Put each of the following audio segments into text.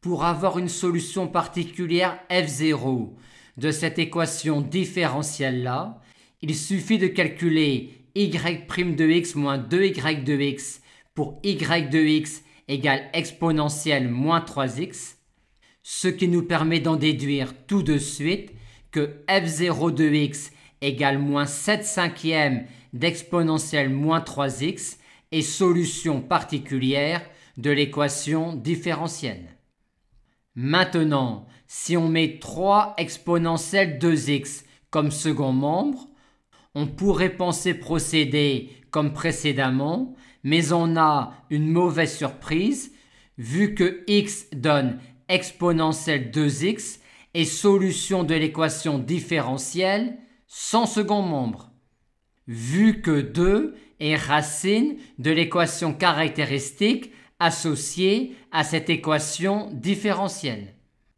Pour avoir une solution particulière f0 de cette équation différentielle-là, il suffit de calculer y' de x moins 2y de x pour y de x égale exponentielle moins 3x, ce qui nous permet d'en déduire tout de suite que f0 de x égale moins 7/5 d'exponentielle moins 3x est solution particulière de l'équation différentielle. Maintenant, si on met 3 exponentielle 2x comme second membre, on pourrait penser procéder comme précédemment, mais on a une mauvaise surprise vu que x donne exponentielle 2x et solution de l'équation différentielle sans second membre, vu que 2 est racine de l'équation caractéristique associée à cette équation différentielle.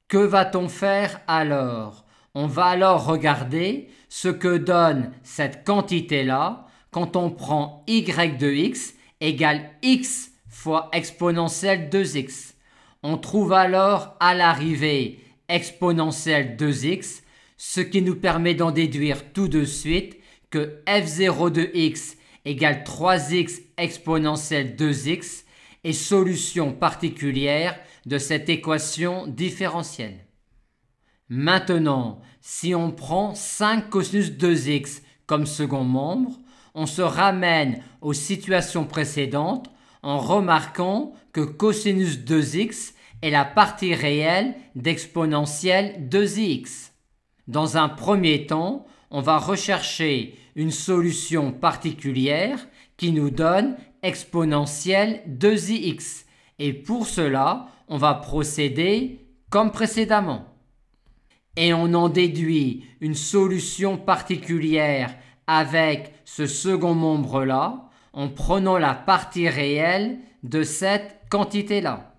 Que va-t-on faire alors? On va alors regarder ce que donne cette quantité-là quand on prend y de x égale x fois exponentielle 2x. On trouve alors à l'arrivée exponentielle 2x, ce qui nous permet d'en déduire tout de suite que f0 de x égale 3x exponentielle 2x est solution particulière de cette équation différentielle. Maintenant, si on prend 5 cosinus 2x comme second membre, on se ramène aux situations précédentes en remarquant que cosinus 2x est la partie réelle d'exponentielle 2x. Dans un premier temps, on va rechercher une solution particulière qui nous donne exponentielle 2ix. Et pour cela, on va procéder comme précédemment. Et on en déduit une solution particulière avec ce second membre-là en prenant la partie réelle de cette quantité-là.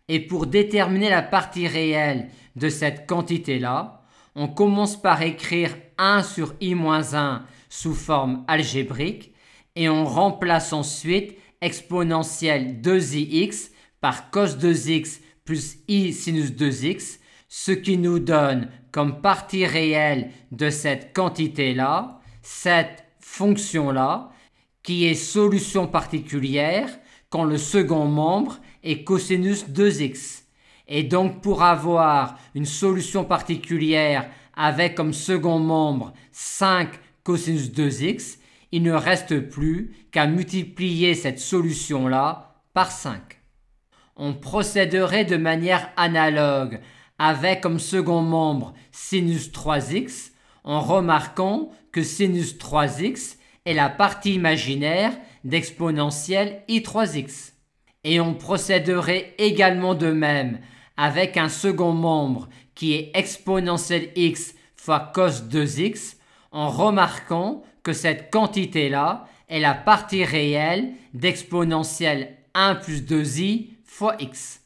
Et pour déterminer la partie réelle de cette quantité-là, on commence par écrire 1 sur i-1 sous forme algébrique et on remplace ensuite exponentielle 2ix par cos 2x plus i sinus 2x, ce qui nous donne comme partie réelle de cette quantité-là, cette fonction-là, qui est solution particulière quand le second membre est cosinus 2x. Et donc pour avoir une solution particulière avec comme second membre 5 cosinus 2x, il ne reste plus qu'à multiplier cette solution-là par 5. On procéderait de manière analogue avec comme second membre sinus 3x en remarquant que sinus 3x est la partie imaginaire d'exponentielle i3x. Et on procéderait également de même avec un second membre qui est exponentielle x fois cos 2x en remarquant que cette quantité-là est la partie réelle d'exponentielle 1 plus 2i fois x.